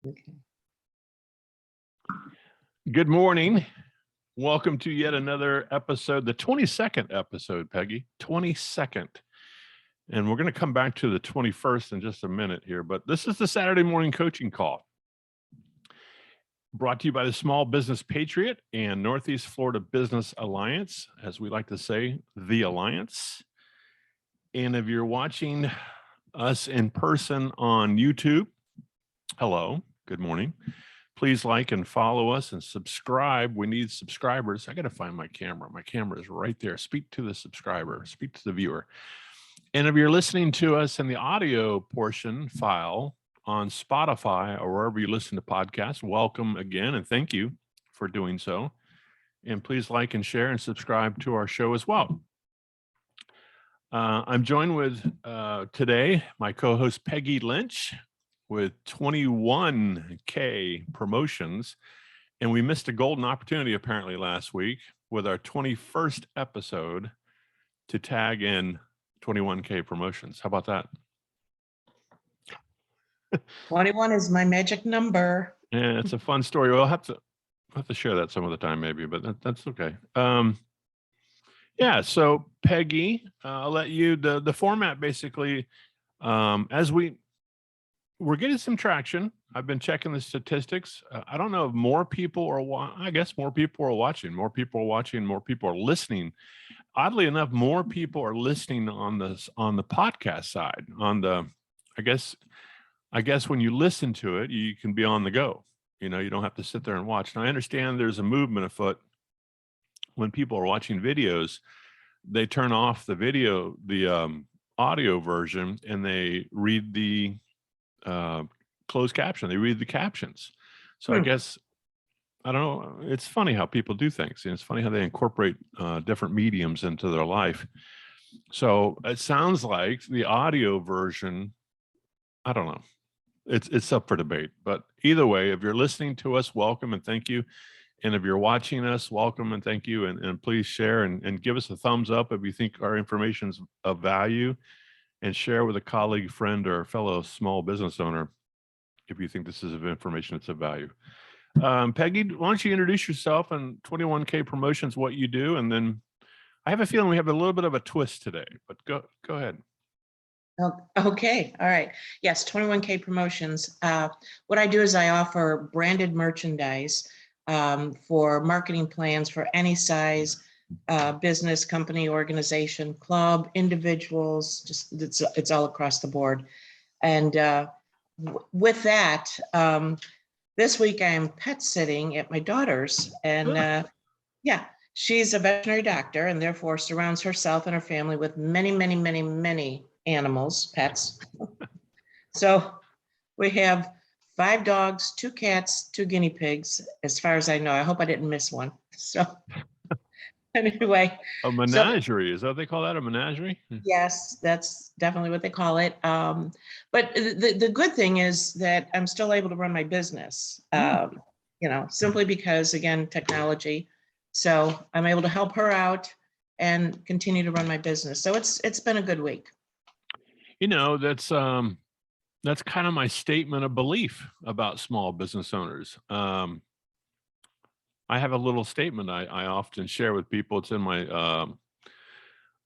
Okay. Good morning. Welcome to yet another episode, the 22nd episode, Peggy, 22nd. And we're going to come back to the 21st in just a minute here, but this is the Saturday morning coaching call brought to you by the Small Business Patriot and Northeast Florida Business Alliance, as we like to say, the Alliance. And if you're watching us in person on YouTube, hello, good morning. Please like and follow us and subscribe. We need subscribers. I got to find my camera. My camera is right there. Speak to the subscriber, speak to the viewer. And if you're listening to us in the audio portion file on Spotify or wherever you listen to podcasts, welcome again and thank you for doing so. And please like and share and subscribe to our show as well. I'm joined with today my co-host Peggy Lynch with 21K promotions. And we missed a golden opportunity apparently last week with our 21st episode to tag in 21K promotions. How about that? 21 is my magic number. Yeah, it's a fun story. We'll have to share that some of the time maybe, but that's okay. Yeah, so Peggy, I'll let you, the format basically, as we're getting some traction. I've been checking the statistics. I don't know if more people are, I guess more people are watching, more people are listening. Oddly enough, more people are listening on the podcast side. I guess when you listen to it, you can be on the go. You know, you don't have to sit there and watch. Now I understand there's a movement afoot when people are watching videos, they turn off the video, the audio version, and they read the closed caption. They read the captions. So I guess, I don't know. It's funny how people do things. And it's funny how they incorporate different mediums into their life. So it sounds like the audio version, I don't know. It's up for debate. But either way, if you're listening to us, welcome and thank you. And if you're watching us, welcome and thank you. And please share and give us a thumbs up if you think our information is of value, and share with a colleague, friend, or fellow small business owner if you think this is of information that's of value. Peggy, why don't you introduce yourself and 21K Promotions, what you do, and then I have a feeling we have a little bit of a twist today, but go ahead. Okay, all right. Yes, 21K Promotions. What I do is I offer branded merchandise for marketing plans for any size business, company, organization, club, individuals, just it's all across the board. And with that, this week I'm pet sitting at my daughter's, and yeah, she's a veterinary doctor and therefore surrounds herself and her family with many, many, many, many animals, pets. So we have 5 dogs, 2 cats, 2 guinea pigs, as far as I know. I hope I didn't miss one. So anyway. A menagerie, is that what they call that, a menagerie? Yes, that's definitely what they call it. But the good thing is that I'm still able to run my business, you know, simply because, again, technology. So I'm able to help her out and continue to run my business. So it's been a good week. You know, that's kind of my statement of belief about small business owners. I have a little statement I often share with people. It's in my,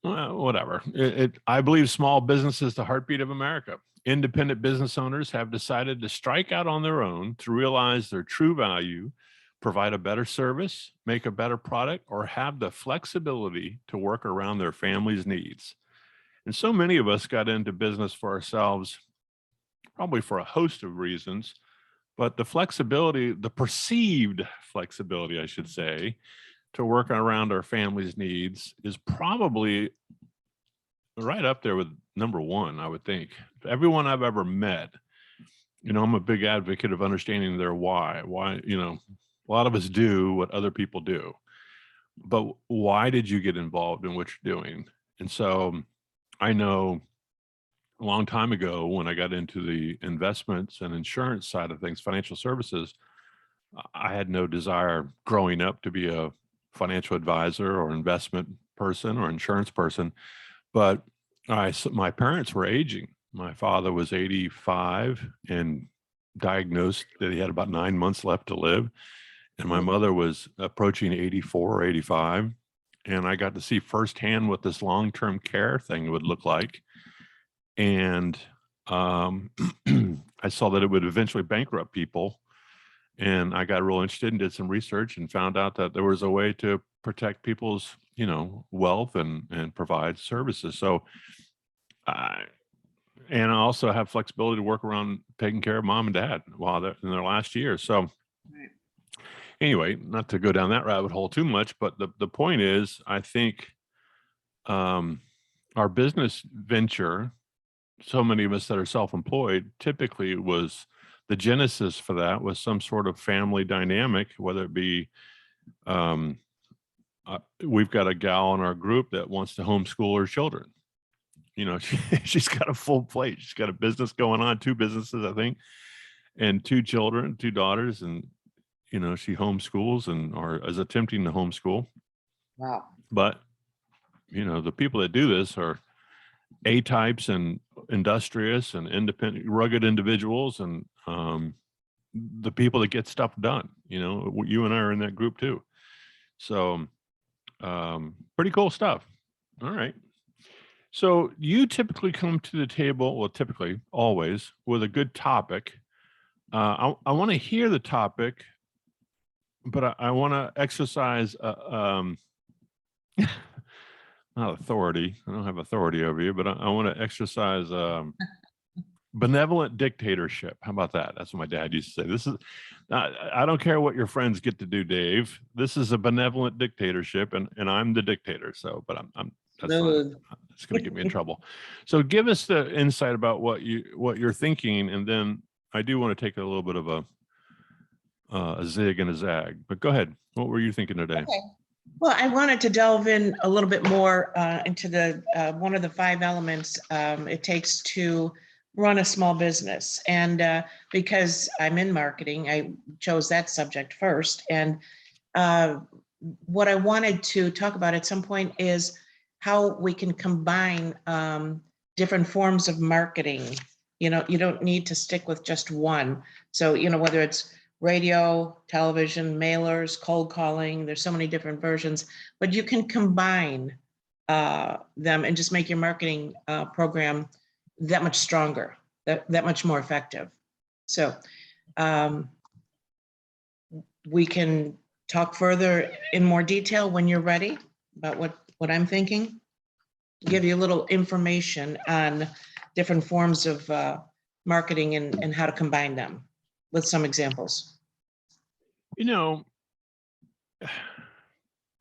whatever. I believe small business is the heartbeat of America. Independent business owners have decided to strike out on their own to realize their true value, provide a better service, make a better product, or have the flexibility to work around their family's needs. And so many of us got into business for ourselves, probably for a host of reasons, but the flexibility, the perceived flexibility, I should say, to work around our family's needs is probably right up there with number one, I would think. Everyone I've ever met, you know, I'm a big advocate of understanding their why, you know, a lot of us do what other people do, but why did you get involved in what you're doing? And so I know a long time ago when I got into the investments and insurance side of things, financial services, I had no desire growing up to be a financial advisor or investment person or insurance person, but my parents were aging. My father was 85 and diagnosed that he had about 9 months left to live. And my Mhm. mother was approaching 84 or 85. And I got to see firsthand what this long-term care thing would look like. And I saw that it would eventually bankrupt people. And I got real interested and did some research and found out that there was a way to protect people's, wealth and provide services. So and I also have flexibility to work around taking care of mom and dad while they're in their last year. So Right. anyway, not to go down that rabbit hole too much, but the point is, I think our business venture, so many of us that are self-employed, typically was the genesis for that was some sort of family dynamic, whether it be we've got a gal in our group that wants to homeschool her children. She's got a full plate. She's got a business going on, 2 businesses, I think, and 2 children, 2 daughters, and she homeschools or is attempting to homeschool. Wow. But the people that do this are A-types and industrious and independent, rugged individuals, and the people that get stuff done. You and I are in that group too. So pretty cool stuff. All right. So you typically come to the table, well, typically, always, with a good topic. I want to hear the topic, but I want to exercise not authority. I don't have authority over you, but I want to exercise benevolent dictatorship. How about that? That's what my dad used to say. This is, I don't care what your friends get to do, Dave. This is a benevolent dictatorship, and I'm the dictator. So, but I'm that's not. It's going to get me in trouble. So, give us the insight about what you're thinking, and then I do want to take a little bit of a zig and a zag. But go ahead. What were you thinking today? Okay. Well, I wanted to delve in a little bit more into the one of the 5 elements it takes to run a small business. And because I'm in marketing, I chose that subject first. And what I wanted to talk about at some point is how we can combine different forms of marketing. You don't need to stick with just one. So, whether it's radio, television, mailers, cold calling, there's so many different versions, but you can combine them and just make your marketing program that much stronger, that much more effective. So we can talk further in more detail when you're ready about what I'm thinking. Give you a little information on different forms of marketing and how to combine them with some examples.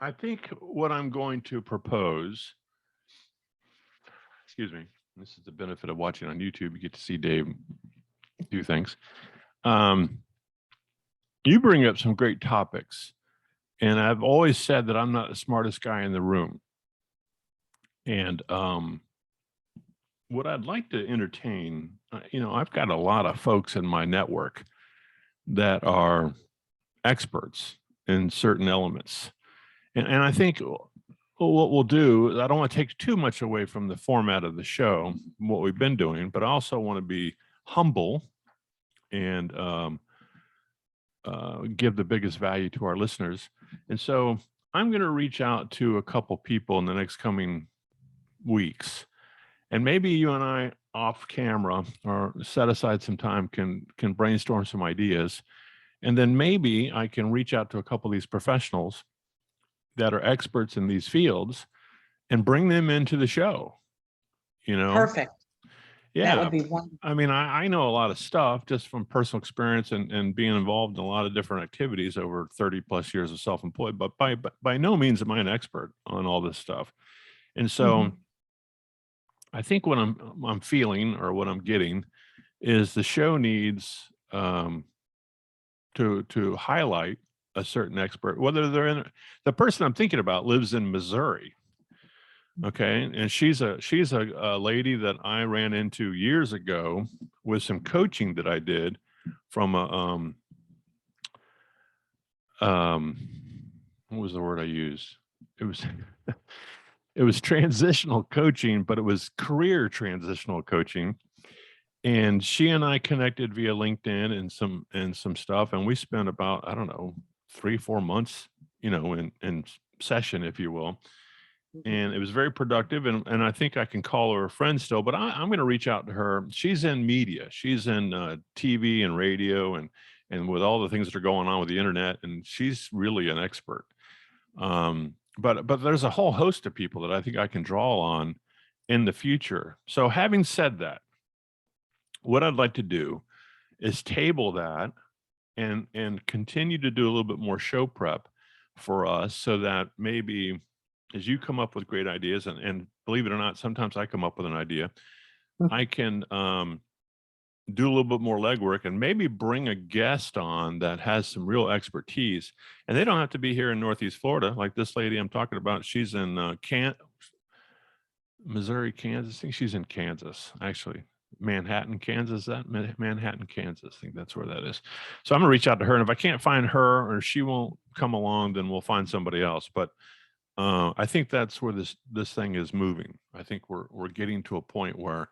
I think what I'm going to propose, excuse me, this is the benefit of watching on YouTube. You get to see Dave do things. You bring up some great topics, and I've always said that I'm not the smartest guy in the room. And what I'd like to entertain, I've got a lot of folks in my network that are experts in certain elements. And I think what we'll do, I don't want to take too much away from the format of the show, what we've been doing, but I also want to be humble and give the biggest value to our listeners. And so I'm going to reach out to a couple people in the next coming weeks. And maybe you and I off camera or set aside some time can brainstorm some ideas. And then maybe I can reach out to a couple of these professionals that are experts in these fields and bring them into the show. Perfect. Yeah. That would be wonderful. I mean, I know a lot of stuff just from personal experience and being involved in a lot of different activities over 30 plus years of self-employed, but by no means am I an expert on all this stuff. And so I think what I'm feeling or what I'm getting is the show needs to highlight a certain expert, whether they're the person I'm thinking about lives in Missouri. Okay. And she's a lady that I ran into years ago with some coaching that I did from what was the word I used? It was it was transitional coaching, but it was career transitional coaching. And she and I connected via LinkedIn and some stuff, and we spent about, I don't know, 3-4 months, in session, if you will. Mhm. And it was very productive, and I think I can call her a friend still, but I'm going to reach out to her. She's in media. She's in TV and radio, and with all the things that are going on with the internet, and she's really an expert. But there's a whole host of people that I think I can draw on in the future. So having said that, what I'd like to do is table that and continue to do a little bit more show prep for us, so that maybe as you come up with great ideas, and believe it or not, sometimes I come up with an idea, I can do a little bit more legwork and maybe bring a guest on that has some real expertise. And they don't have to be here in Northeast Florida, like this lady I'm talking about. She's in Missouri, Kansas. I think she's in Kansas, actually. Manhattan, Kansas. Manhattan, Kansas. I think that's where that is. So I'm gonna reach out to her, and if I can't find her or she won't come along, then we'll find somebody else. But I think that's where this thing is moving. I think we're getting to a point where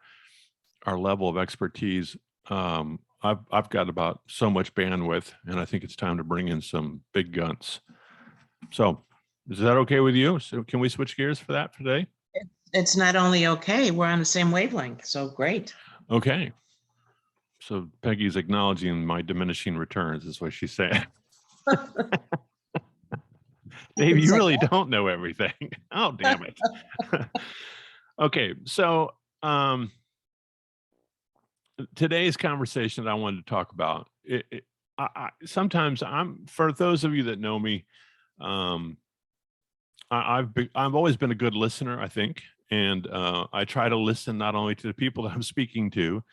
our level of expertise. I've got about so much bandwidth, and I think it's time to bring in some big guns. So, is that okay with you? So, can we switch gears for that today? It's not only okay, we're on the same wavelength, so great. Okay. So Peggy's acknowledging my diminishing returns, is what she's saying. Dave, you really don't know everything. Oh, damn it. Okay, so today's conversation that I wanted to talk about, sometimes for those of you that know me, I've always been a good listener, I think, and I try to listen not only to the people that I'm speaking to,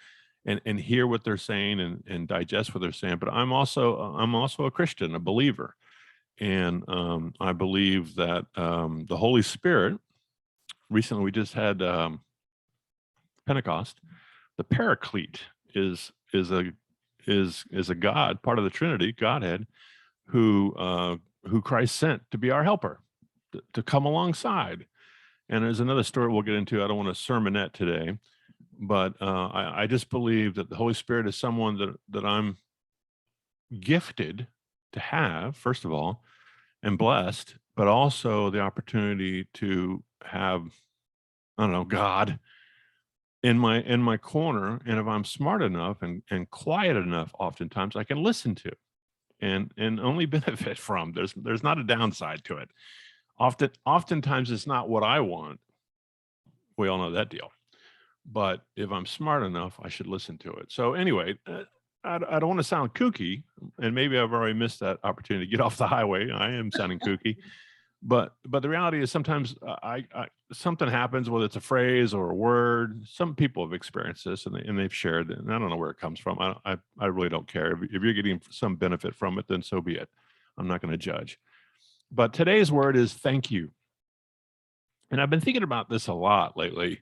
and hear what they're saying and digest what they're saying, but I'm also a Christian, a believer, and I believe that the Holy Spirit. Recently, we just had Pentecost. The Paraclete is a God, part of the Trinity, Godhead, who Christ sent to be our helper, to come alongside. And there's another story we'll get into. I don't want to sermonette today, but I just believe that the Holy Spirit is someone that I'm gifted to have, first of all, and blessed, but also the opportunity to have, I don't know, God in my corner. And if I'm smart enough and quiet enough, oftentimes I can listen to and only benefit from. There's not a downside to it. Oftentimes it's not what I want. We all know that deal. But if I'm smart enough, I should listen to it. So anyway, I don't want to sound kooky, and maybe I've already missed that opportunity to get off the highway. I am sounding kooky, but the reality is sometimes I something happens, whether it's a phrase or a word. Some people have experienced this, and they've shared it, and I don't know where it comes from. I really don't care. If you're getting some benefit from it, then so be it. I'm not going to judge. But today's word is thank you, and I've been thinking about this a lot lately.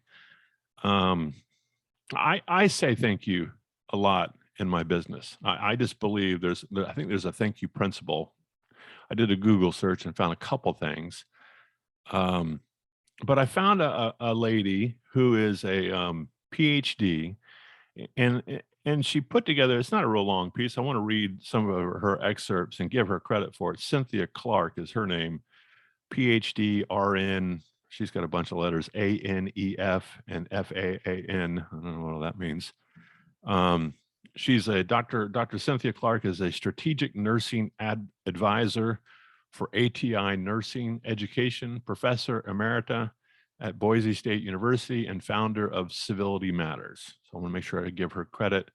I say thank you a lot in my business. I just believe I think there's a thank you principle. I did a Google search and found a couple things. But I found a lady who is a PhD, and she put together, it's not a real long piece. I want to read some of her excerpts and give her credit for it. Cynthia Clark is her name, PhD, RN. She's got a bunch of letters, ANEF and FAAN. I don't know what all that means. She's a Dr. Cynthia Clark is a strategic nursing advisor for ATI Nursing Education, professor emerita at Boise State University, and founder of Civility Matters. So I want to make sure I give her credit.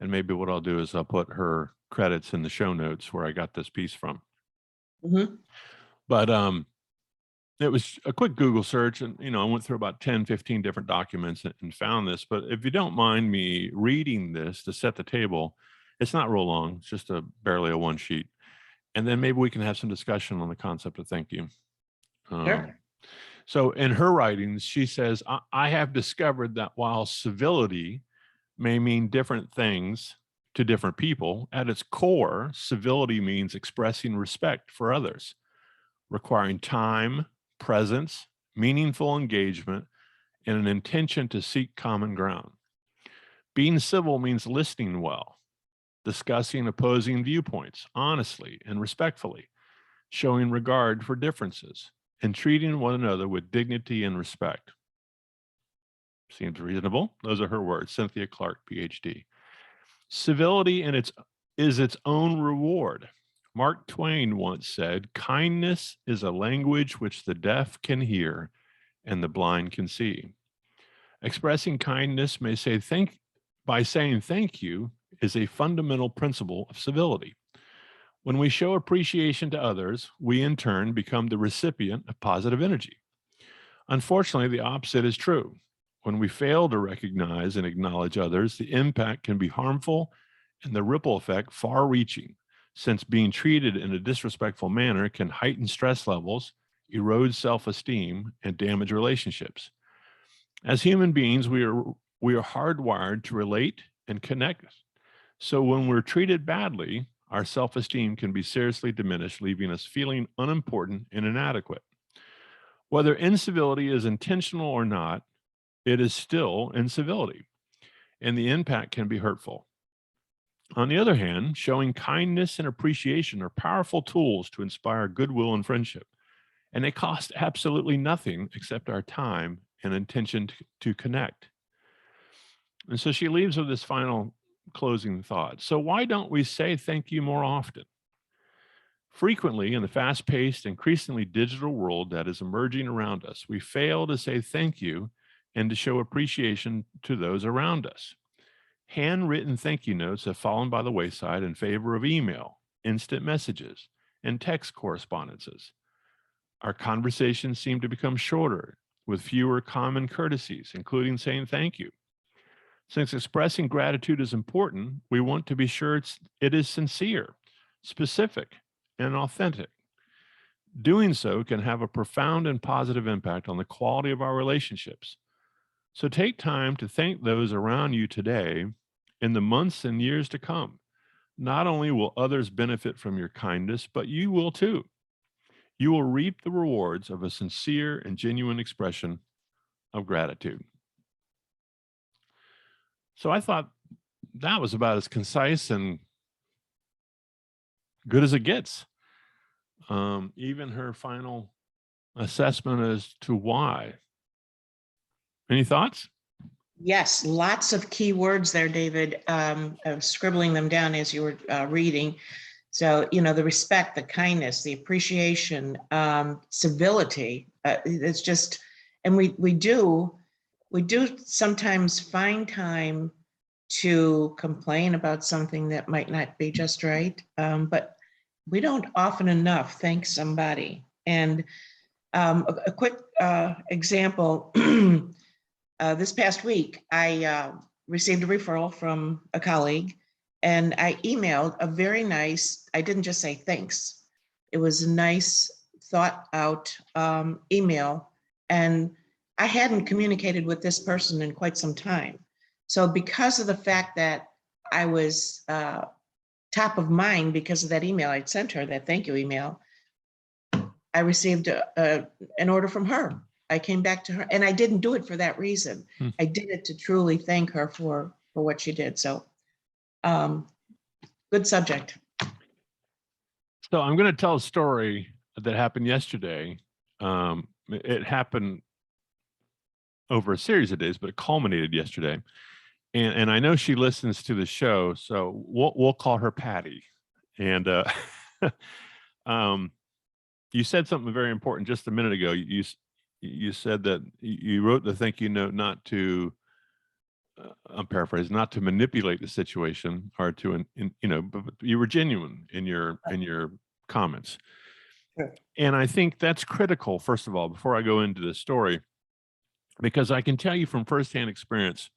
And maybe what I'll do is I'll put her credits in the show notes where I got this piece from. Mm-hmm. But it was a quick Google search, and I went through about 10, 15 different documents and found this. But if you don't mind me reading this to set the table, it's not real long. It's just barely a one sheet. And then maybe we can have some discussion on the concept of thank you. Sure. So in her writings, she says, I have discovered that while civility may mean different things to different people, at its core, civility means expressing respect for others, requiring time, presence, meaningful engagement, and an intention to seek common ground. Being civil means listening well, discussing opposing viewpoints honestly and respectfully, showing regard for differences, and treating one another with dignity and respect. Seems reasonable. Those are her words, Cynthia Clark, PhD. Civility is its own reward. Mark Twain once said, kindness is a language which the deaf can hear and the blind can see. Expressing kindness by saying thank you is a fundamental principle of civility. When we show appreciation to others, we in turn become the recipient of positive energy. Unfortunately, the opposite is true. When we fail to recognize and acknowledge others, the impact can be harmful and the ripple effect far-reaching, since being treated in a disrespectful manner can heighten stress levels, erode self-esteem, and damage relationships. As human beings, we are hardwired to relate and connect. So when we're treated badly, our self-esteem can be seriously diminished, leaving us feeling unimportant and inadequate. Whether incivility is intentional or not, it is still incivility, and the impact can be hurtful. On the other hand, showing kindness and appreciation are powerful tools to inspire goodwill and friendship, and they cost absolutely nothing except our time and intention to connect. And so she leaves with this final closing thought. So why don't we say thank you more often? Frequently, in the fast-paced, increasingly digital world that is emerging around us, we fail to say thank you and to show appreciation to those around us. Handwritten thank you notes have fallen by the wayside in favor of email, instant messages, and text correspondences. Our conversations seem to become shorter, with fewer common courtesies, including saying thank you. Since expressing gratitude is important, we want to be sure it is sincere, specific, and authentic. Doing so can have a profound and positive impact on the quality of our relationships. So take time to thank those around you today in the months and years to come. Not only will others benefit from your kindness, but you will too. You will reap the rewards of a sincere and genuine expression of gratitude. So I thought that was about as concise and good as it gets. Even her final assessment as to why. Any thoughts? Yes, lots of key words there, David. Scribbling them down as you were reading. So, the respect, the kindness, the appreciation, civility. It's just, and we do sometimes find time to complain about something that might not be just right, but we don't often enough thank somebody. And a quick example. This past week, I received a referral from a colleague, and I emailed a very nice, I didn't just say thanks. It was a nice, thought out email, and I hadn't communicated with this person in quite some time. So because of the fact that I was top of mind because of that email I'd sent her, that thank you email, I received an order from her. I came back to her, and I didn't do it for that reason. I did it to truly thank her for what she did. So good subject. So I'm going to tell a story that happened yesterday. It happened over a series of days, but it culminated yesterday. And I know she listens to the show, so we'll call her Patty. And you said something very important just a minute ago. You said that you wrote the thank you note not to, I'm paraphrasing, not to manipulate the situation or to, but you were genuine in your comments. Sure. And I think that's critical, first of all, before I go into the story, because I can tell you from firsthand experience,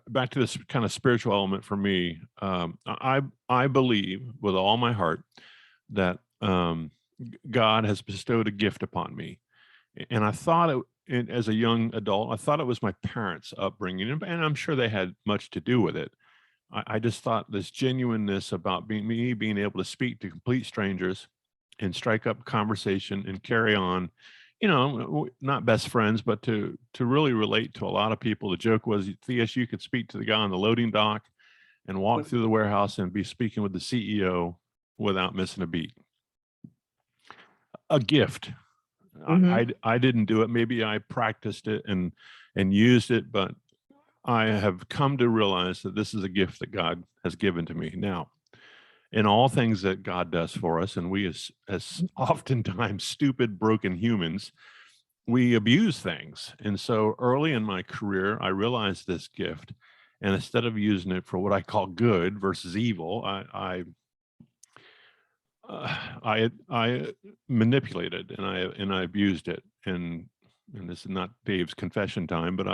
back to this kind of spiritual element for me, I believe with all my heart that God has bestowed a gift upon me. And I thought as a young adult, I thought it was my parents' upbringing, and I'm sure they had much to do with it. I just thought this genuineness about me being able to speak to complete strangers and strike up conversation and carry on, you know, not best friends, but to really relate to a lot of people. The joke was, Theus, you could speak to the guy on the loading dock and walk through the warehouse and be speaking with the CEO without missing a beat. A gift. I didn't do it. Maybe I practiced it and used it, but I have come to realize that this is a gift that God has given to me. Now, in all things that God does for us, and we as oftentimes stupid, broken humans, we abuse things. And so early in my career, I realized this gift, and instead of using it for what I call good versus evil, I manipulated and I abused it. And this is not Dave's confession time, but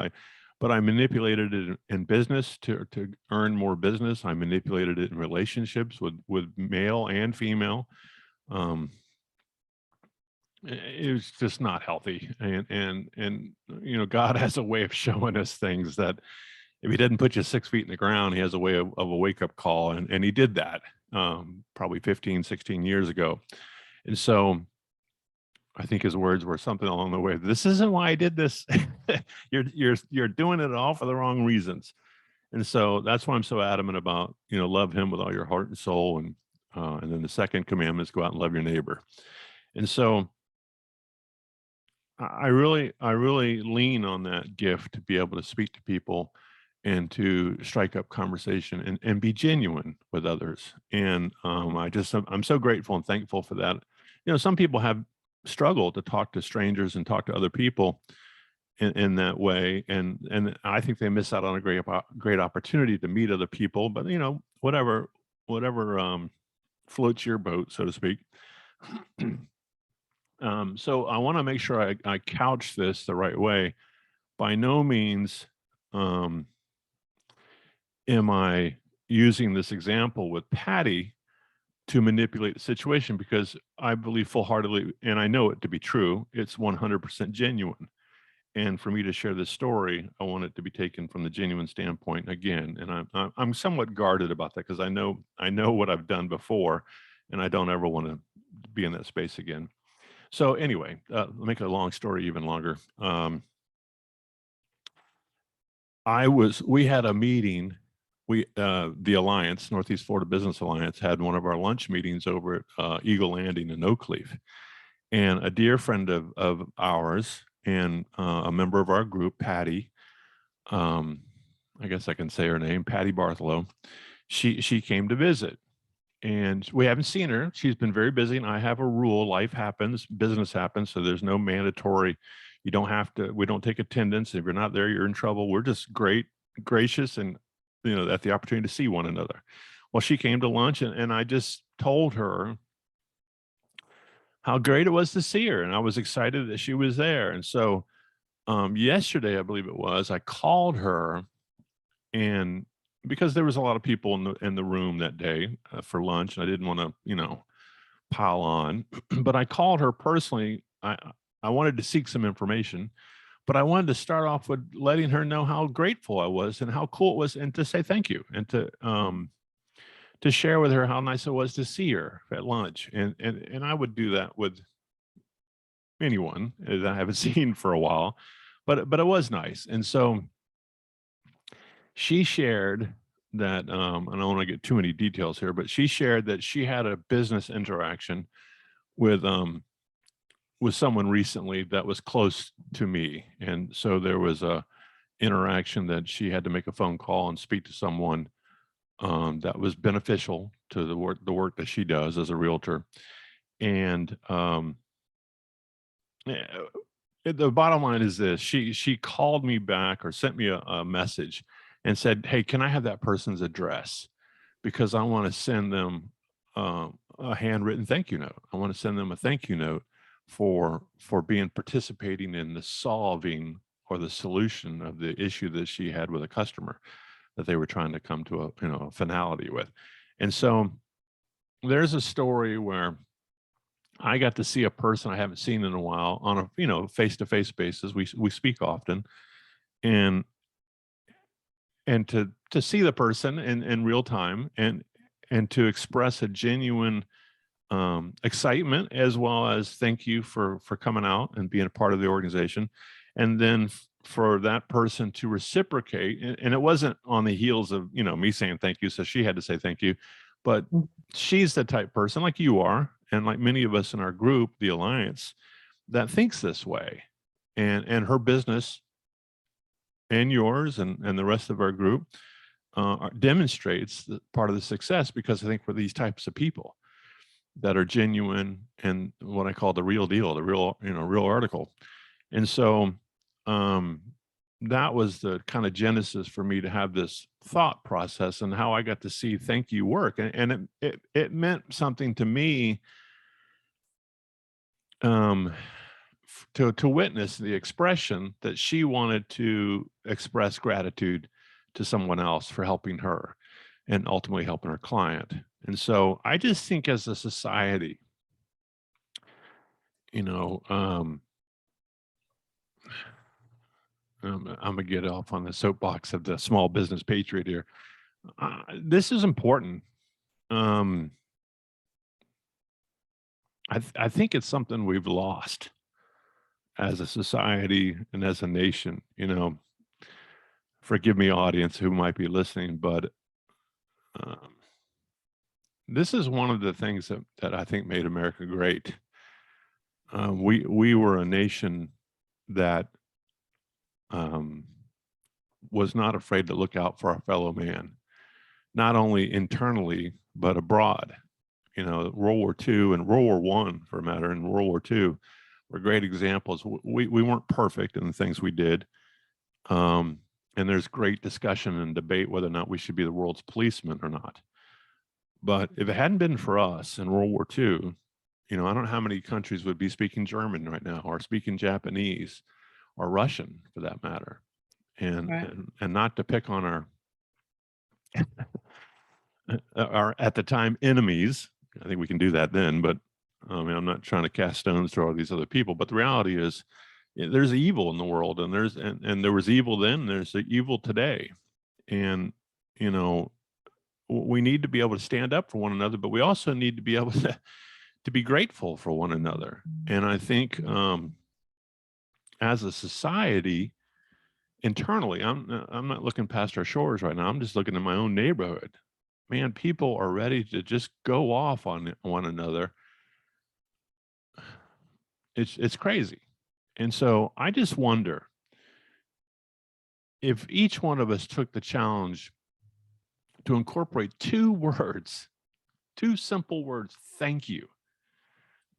I manipulated it in business to earn more business. I manipulated it in relationships with male and female. It was just not healthy. And you know, God has a way of showing us things that if he didn't put you 6 feet in the ground, he has a way of a wake-up call. And he did that probably 15, 16 years ago. And so I think his words were something along the way, this isn't why I did this. You're doing it all for the wrong reasons. And so that's why I'm so adamant about, you know, love him with all your heart and soul. And then the second commandment is go out and love your neighbor. And so I really lean on that gift to be able to speak to people and to strike up conversation and be genuine with others. And I'm so grateful and thankful for that. You know, some people have struggled to talk to strangers and talk to other people in that way. And I think they miss out on a great opportunity to meet other people, but you know, whatever floats your boat, so to speak. So I want to make sure I couch this the right way. By no means am I using this example with Patty to manipulate the situation, because I believe full-heartedly, and I know it to be true, it's 100% genuine. And for me to share this story, I want it to be taken from the genuine standpoint again. And I'm somewhat guarded about that, because I know what I've done before, and I don't ever want to be in that space again. So anyway, make a long story even longer. We had a meeting. The Alliance, Northeast Florida Business Alliance, had one of our lunch meetings over at Eagle Landing in Oakleaf. And a dear friend of ours and a member of our group, Patty, I guess I can say her name, Patty Bartholow, she came to visit. And we haven't seen her. She's been very busy, and I have a rule: life happens, business happens, so there's no mandatory. We don't take attendance. If you're not there, you're in trouble. We're just gracious, and you know, at the opportunity to see one another. Well, she came to lunch, and I just told her how great it was to see her, and I was excited that she was there. And so yesterday, I believe it was, I called her, and because there was a lot of people in the room that day for lunch, and I didn't want to, you know, pile on, but I called her personally. I wanted to seek some information, but I wanted to start off with letting her know how grateful I was and how cool it was, and to say thank you, and to share with her how nice it was to see her at lunch. And I would do that with anyone that I haven't seen for a while, but it was nice. And so she shared that, I don't want to get too many details here, but she shared that she had a business interaction with someone recently that was close to me. And so there was a interaction that she had to make a phone call and speak to someone that was beneficial to the work that she does as a realtor. And the bottom line is this: she called me back, or sent me a message and said, hey, can I have that person's address? Because I want to send them a handwritten thank you note. I want to send them a thank you note for participating in the solving or the solution of the issue that she had with a customer that they were trying to come to a finality with. And so there's a story where I got to see a person I haven't seen in a while on a face-to-face basis. We speak often, and to see the person in real time, and to express a genuine excitement, as well as thank you for coming out and being a part of the organization. And then for that person to reciprocate, and it wasn't on the heels of, you know, me saying thank you, so she had to say thank you, but she's the type person like you are, and like many of us in our group, the Alliance, that thinks this way. And her business and yours and the rest of our group demonstrates that part of the success, because I think we're these types of people that are genuine and what I call the real deal, the real, you know, real article. And so that was the kind of genesis for me to have this thought process and how I got to see thank you work. And it meant something to me to witness the expression that she wanted to express gratitude to someone else for helping her and ultimately helping her client. And so I just think as a society, you know, I'm gonna get off on the soapbox of the small business patriot here. This is important. I think it's something we've lost as a society and as a nation. You know, forgive me, audience who might be listening, but this is one of the things that I think made America great. We were a nation that was not afraid to look out for our fellow man, not only internally, but abroad. You know, World War II and World War I, for a matter, and World War II were great examples. We weren't perfect in the things we did. And there's great discussion and debate whether or not we should be the world's policeman or not. But if it hadn't been for us in World War II, you know, I don't know how many countries would be speaking German right now, or speaking Japanese, or Russian for that matter. And Right. and not to pick on our at the time enemies. I think we can do that then, but I mean, I'm not trying to cast stones to all these other people. But the reality is, there's evil in the world, and there was evil then. There's the evil today, and you know, we need to be able to stand up for one another, but we also need to be able to be grateful for one another. And I think as a society, internally, I'm not looking past our shores right now. I'm just looking at my own neighborhood. Man, people are ready to just go off on one another. It's crazy. And so I just wonder if each one of us took the challenge to incorporate two words, two simple words, thank you,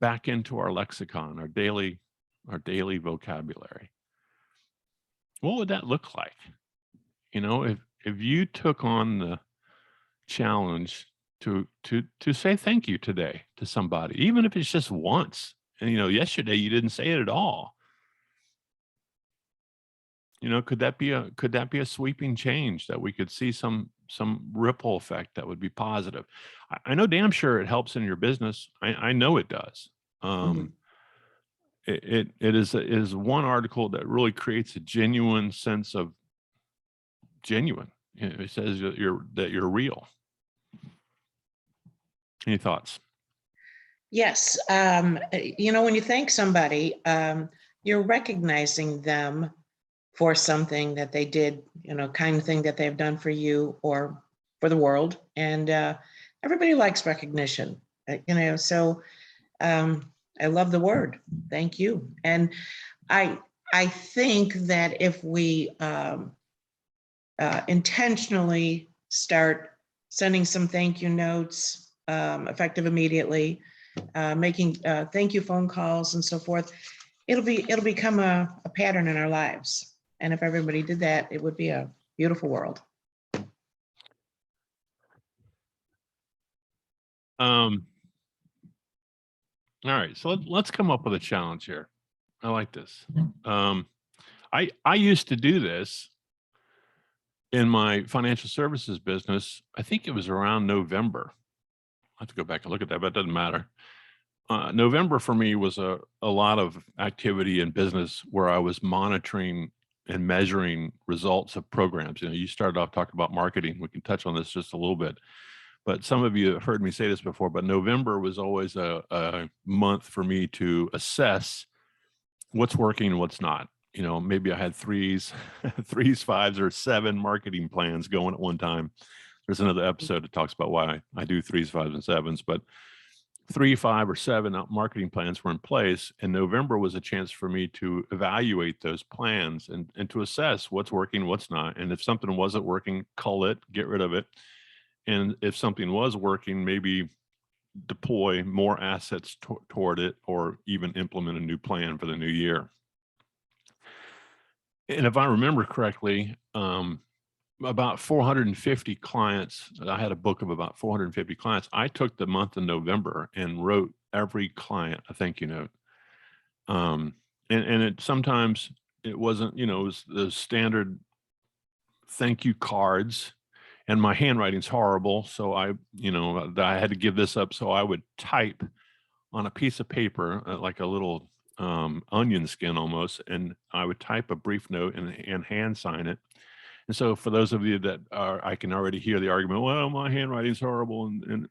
back into our lexicon, our daily vocabulary. What would that look like? You know, if you took on the challenge to say thank you today to somebody, even if it's just once. And you know, yesterday you didn't say it at all. You know, could that be a sweeping change that we could see some ripple effect that would be positive? I know damn sure it helps in your business. I know it does. It is one article that really creates a genuine sense of genuine. You know, it says that you're real. Any thoughts? Yes. You know, when you thank somebody, you're recognizing them for something that they did, you know, kind thing that they've done for you or for the world. And everybody likes recognition, you know, so I love the word, thank you. And I think that if we intentionally start sending some thank you notes, effective immediately, making thank you phone calls and so forth, it'll become a pattern in our lives. And if everybody did that, it would be a beautiful world. All right, so let's come up with a challenge here. I like this. I used to do this in my financial services business. I think it was around November. I have to go back and look at that, but it doesn't matter. November for me was a lot of activity in business where I was monitoring and measuring results of programs. You know, you started off talking about marketing. We can touch on this just a little bit, but some of you have heard me say this before, but November was always a month for me to assess what's working and what's not. You know, maybe I had threes, 5s, or 7 marketing plans going at one time. There's another episode that talks about why I do 3s, 5s, and 7s, but 3, 5, or 7 marketing plans were in place, and November was a chance for me to evaluate those plans and to assess what's working, what's not. And if something wasn't working, cull it, get rid of it. And if something was working, maybe deploy more assets toward it, or even implement a new plan for the new year. And if I remember correctly, about 450 clients, I had a book of about 450 clients. I took the month of November and wrote every client a thank you note. And it sometimes it wasn't, you know, it was the standard thank you cards, and my handwriting's horrible. So I had to give this up. So I would type on a piece of paper, like a little onion skin almost, and I would type a brief note and hand sign it. And so for those of you that are, I can already hear the argument, well, my handwriting's horrible. And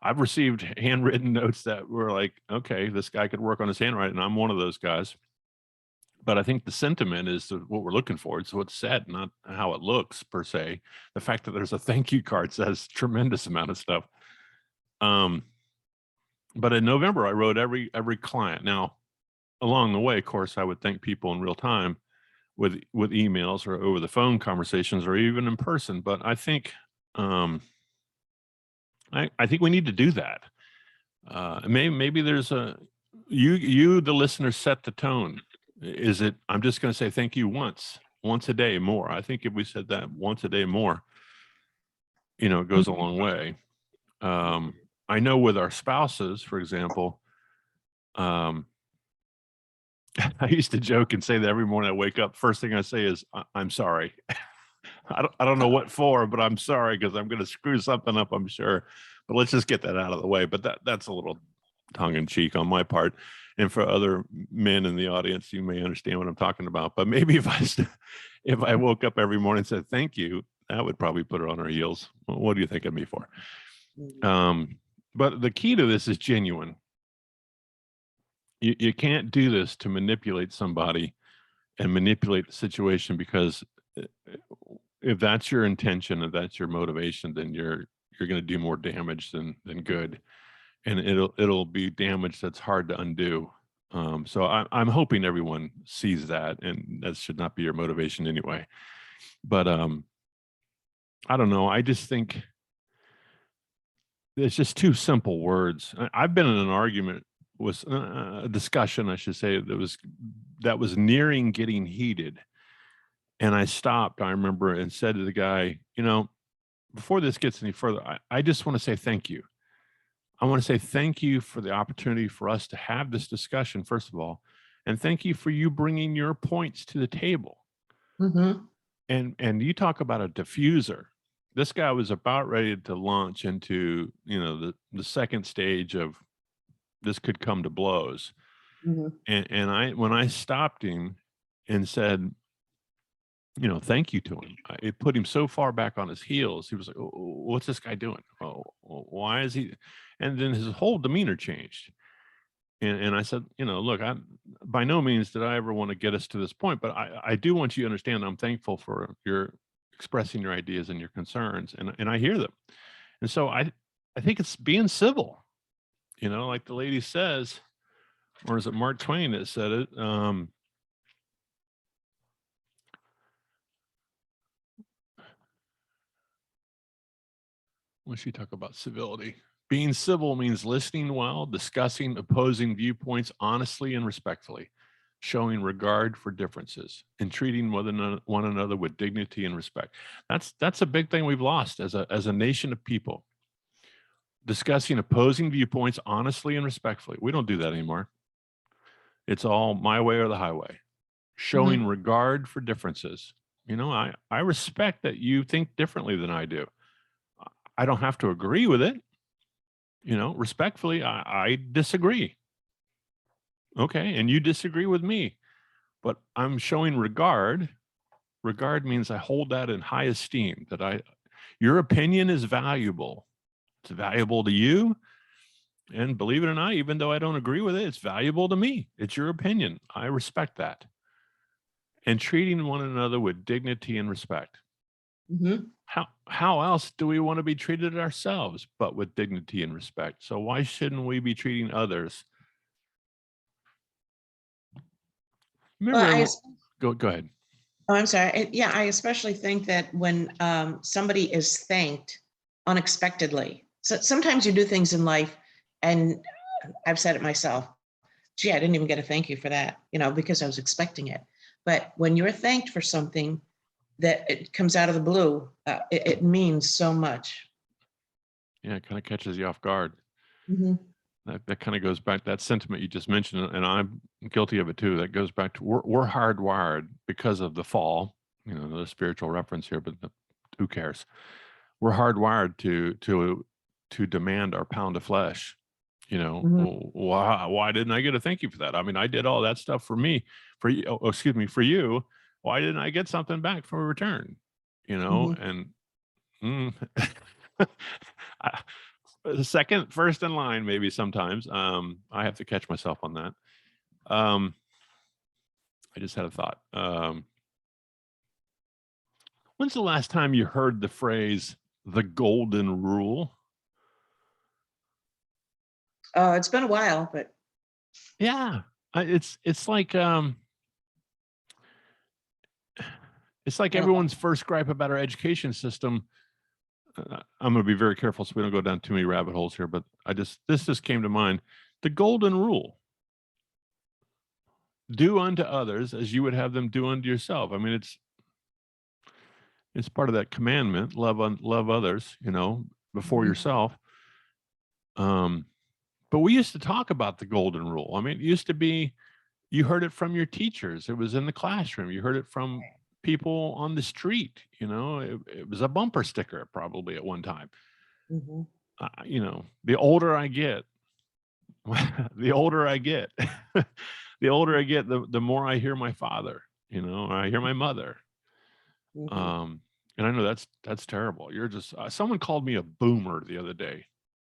I've received handwritten notes that were like, okay, this guy could work on his handwriting. I'm one of those guys. But I think the sentiment is what we're looking for. It's what's said, not how it looks per se. The fact that there's a thank you card says tremendous amount of stuff. But in November, I wrote every client. Now, along the way, of course, I would thank people in real time with emails or over the phone conversations or even in person. But I think I think we need to do that. Maybe there's you the listener set the tone. Is it, I'm just going to say thank you once a day more. I think if we said that once a day more, you know, it goes a long way. I know with our spouses, for example, I used to joke and say that every morning I wake up, first thing I say is, I'm sorry. I don't know what for, but I'm sorry because I'm going to screw something up, I'm sure. But let's just get that out of the way. But that's a little tongue in cheek on my part. And for other men in the audience, you may understand what I'm talking about. But maybe if I woke up every morning and said thank you, that would probably put her on her heels. What do you think of me for? But the key to this is genuine. You can't do this to manipulate somebody and manipulate the situation, because if that's your intention, if that's your motivation, then you're going to do more damage than good. And it'll be damage that's hard to undo. So I'm hoping everyone sees that, and that should not be your motivation anyway. But I don't know. I just think it's just 2 simple words. I've been in an argument with a discussion, I should say, that was nearing getting heated. And I stopped, I remember, and said to the guy, you know, before this gets any further, I just want to say thank you. I want to say thank you for the opportunity for us to have this discussion, first of all, and thank you for you bringing your points to the table. And you talk about a diffuser. This guy was about ready to launch into, you know, the second stage of this could come to blows. And when I stopped him and said, you know, thank you to him, it put him so far back on his heels. He was like, oh, what's this guy doing? Oh, why is he? And then his whole demeanor changed. And I said, you know, look, by no means did I ever want to get us to this point, but I do want you to understand I'm thankful for your expressing your ideas and your concerns, and I hear them. And so I think it's being civil, you know, like the lady says, or is it Mark Twain that said it? When she talk about civility, being civil means listening well, discussing opposing viewpoints honestly and respectfully, showing regard for differences, and treating one another with dignity and respect. That's a big thing we've lost as a nation of people. Discussing opposing viewpoints honestly and respectfully. We don't do that anymore. It's all my way or the highway. Showing regard for differences. You know, I respect that you think differently than I do. I don't have to agree with it. You know, respectfully, I disagree. Okay, and you disagree with me, but I'm showing regard. Regard means I hold that in high esteem, that your opinion is valuable. It's valuable to you. And believe it or not, even though I don't agree with it, it's valuable to me. It's your opinion. I respect that. And treating one another with dignity and respect. Mhm. How else do we want to be treated ourselves but with dignity and respect? So why shouldn't we be treating others? Well, Remember, go ahead. I'm sorry. Yeah, I especially think that when somebody is thanked unexpectedly. So sometimes you do things in life, and I've said it myself. Gee, I didn't even get a thank you for that, because I was expecting it. But when you're thanked for something that it comes out of the blue, it means so much. Yeah, it kind of catches you off guard. Mhm. That kind of goes back, that sentiment you just mentioned, and I'm guilty of it too. That goes back to we're hardwired because of the fall, the spiritual reference here, but who cares? We're hardwired to demand our pound of flesh. Mhm. Why didn't I get a thank you for that? I mean, I did all that stuff for me, for you, excuse me, for you. Why didn't I get something back for a return? Mhm. And I, first in line, maybe sometimes. I have to catch myself on that. I just had a thought. When's the last time you heard the phrase "the golden rule"? Oh, it's been a while, but Yeah, it's like oh, everyone's first gripe about our education system. I'm going to be very careful so we don't go down too many rabbit holes here, but this just came to mind. The golden rule: do unto others as you would have them do unto yourself. I mean, it's part of that commandment: love others, before mhm. yourself. But we used to talk about the golden rule. I mean, it used to be, you heard it from your teachers. It was in the classroom. You heard it from people on the street. It was a bumper sticker probably at one time. Mhm. The older I get, the older I get, the older I get, the more I hear my father, or I hear my mother. Mhm. And I know that's terrible. You're just, someone called me a boomer the other day.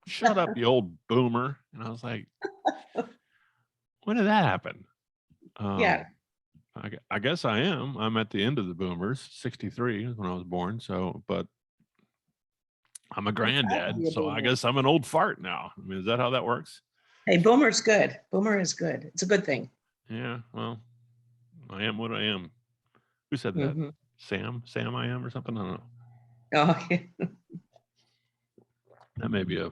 Shut up, you old boomer. And I was like, when did that happen? Yeah. I guess I am. I'm at the end of the boomers. 63 is when I was born. So, but I'm a I'm proud to granddad. be a So I boomer. guess I'm an old fart now. I mean, is that how that works? Hey, boomer's good. Boomer is good. It's a good thing. Yeah. Well, I am what I am. Who said that? Mhm. Sam I am or something? I don't know. Oh, yeah. That may be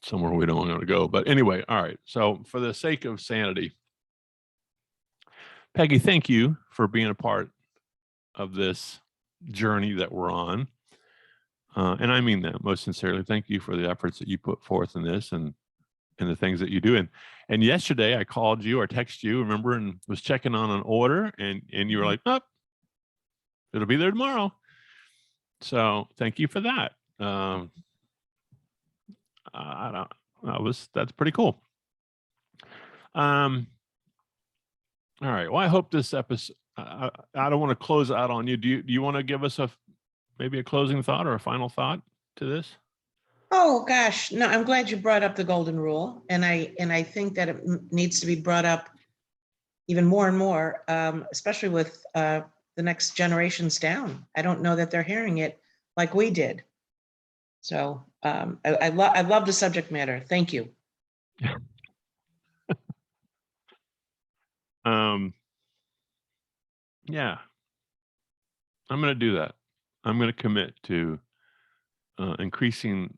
somewhere we don't want to go. But anyway, all right. So for the sake of sanity, Peggy, thank you for being a part of this journey that we're on. And I mean that most sincerely. Thank you for the efforts that you put forth in this and the things that you do. And yesterday I called you or texted you, remember, and was checking on an order, and you were like, "Oh, it'll be there tomorrow." So thank you for that. I don't. That's pretty cool. Um, all right. Well, I hope this episode. I don't want to close out on you. Do you want to give us maybe a closing thought or a final thought to this? Oh gosh, no, I'm glad you brought up the golden rule, and I think that it needs to be brought up even more and more, especially with the next generations down. I don't know that they're hearing it like we did. So I love the subject matter. Thank you. Um, yeah, I'm going to do that. I'm going to commit to increasing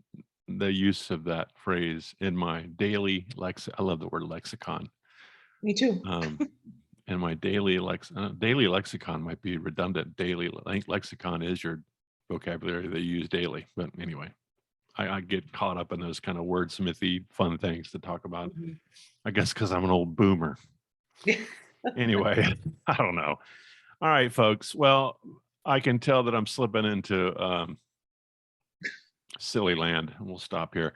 the use of that phrase in my daily I love the word lexicon. Me too. In my daily lexicon might be redundant. Daily lexicon is your vocabulary that you use daily. But anyway, I get caught up in those kind of wordsmithy fun things to talk about. Mhm. I guess because I'm an old boomer. Anyway, I don't know. All right, folks. Well, I can tell that I'm slipping into silly land. We'll stop here.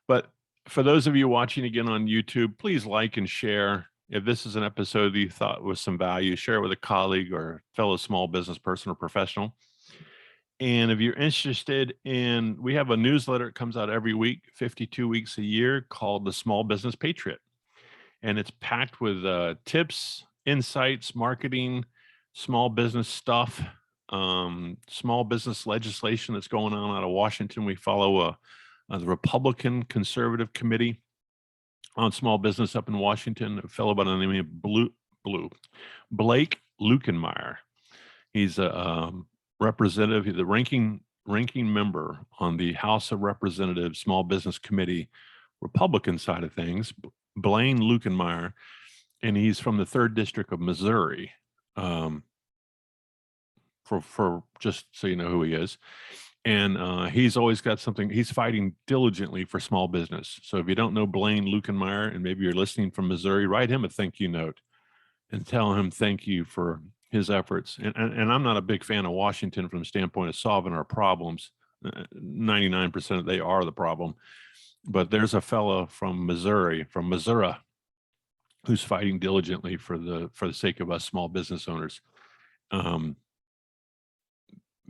But for those of you watching again on YouTube, please like and share. If this is an episode that you thought was some value, share it with a colleague or fellow small business person or professional. And if you're interested in, we have a newsletter. It comes out every week, 52 weeks a year, called the Small Business Patriot. And it's packed with tips, insights, marketing, small business stuff, small business legislation that's going on out of Washington. We follow the Republican Conservative Committee on Small Business up in Washington, a fellow by the name of Blake Lukenmeyer. He's a representative, he's the ranking member on the House of Representatives Small Business Committee, Republican side of things, Blaine Lukenmeyer, and he's from the 3rd District of Missouri. For just so you know who he is. And he's always got something, he's fighting diligently for small business. So if you don't know Blaine Lukenmeyer, and maybe you're listening from Missouri, write him a thank you note and tell him thank you for his efforts. And I'm not a big fan of Washington from the standpoint of solving our problems. 99% they are the problem. But there's a fellow from Missouri, who's fighting diligently for the sake of us small business owners.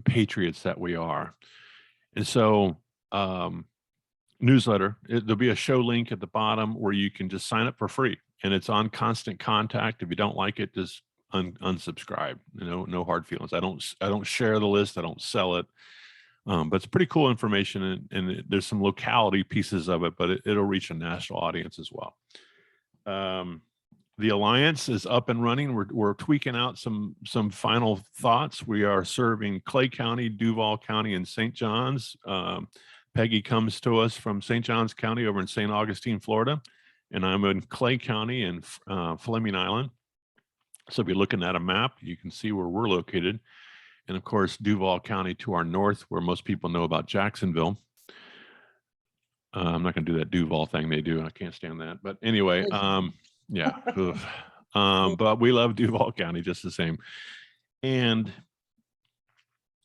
Patriots that we are. And so newsletter, there'll be a show link at the bottom where you can just sign up for free, and it's on constant contact. If you don't like it, just unsubscribe. No hard feelings. I don't share the list, I don't sell it, but it's pretty cool information, and there's some locality pieces of it, but it'll reach a national audience as well. The Alliance is up and running. We're tweaking out some final thoughts. We are serving Clay County, Duval County, and St. John's. Peggy comes to us from St. John's County over in St. Augustine, Florida, and I'm in Clay County and Fleming Island. So if you're looking at a map, you can see where we're located. And of course, Duval County to our north, where most people know about Jacksonville. I'm not going to do that Duval thing they do. I can't stand that. But anyway, yeah. But we love Duval County just the same. And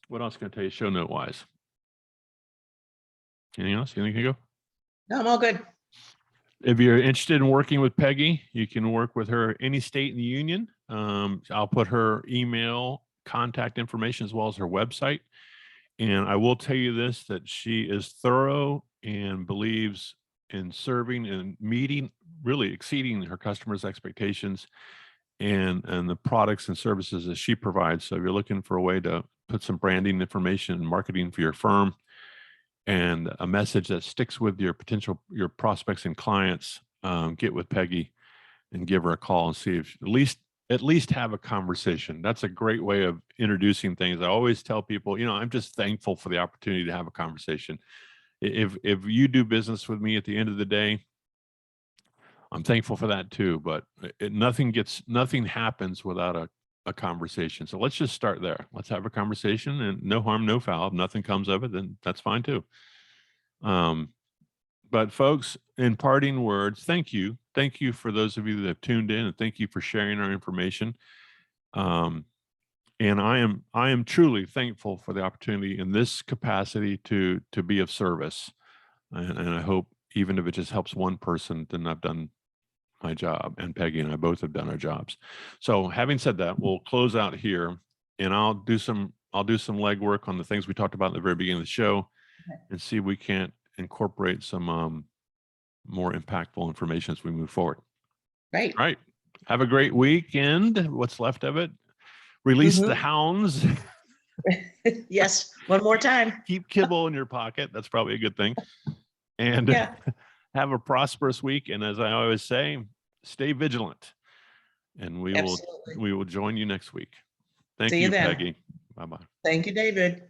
what else can I tell you show note wise? Anything else? Anything to go? No, I'm all good. If you're interested in working with Peggy, you can work with her any state in the union. I'll put her email, contact information, as well as her website. And I will tell you this, that she is thorough and believes in serving and meeting, really exceeding her customers' expectations and the products and services that she provides. So if you're looking for a way to put some branding information and marketing for your firm and a message that sticks with your prospects and clients, get with Peggy and give her a call and see if at least have a conversation. That's a great way of introducing things. I always tell people, I'm just thankful for the opportunity to have a conversation. If you do business with me at the end of the day, I'm thankful for that too, but nothing happens without a conversation. So let's just start there. Let's have a conversation, and no harm, no foul. If nothing comes of it, then that's fine too. But folks, in parting words, thank you. Thank you for those of you that have tuned in, and thank you for sharing our information. And I am truly thankful for the opportunity in this capacity to be of service. And I hope, even if it just helps one person, then I've done my job, and Peggy and I both have done our jobs. So having said that, we'll close out here, and I'll do some legwork on the things we talked about at the very beginning of the show, and see if we can't incorporate some more impactful information as we move forward. Right. All right. Have a great weekend. What's left of it. Release the hounds. Yes. One more time. Keep kibble in your pocket. That's probably a good thing. And have a prosperous week. And as I always say, stay vigilant. And we will join you next week. Thank you, Peggy. Bye-bye. Thank you, David.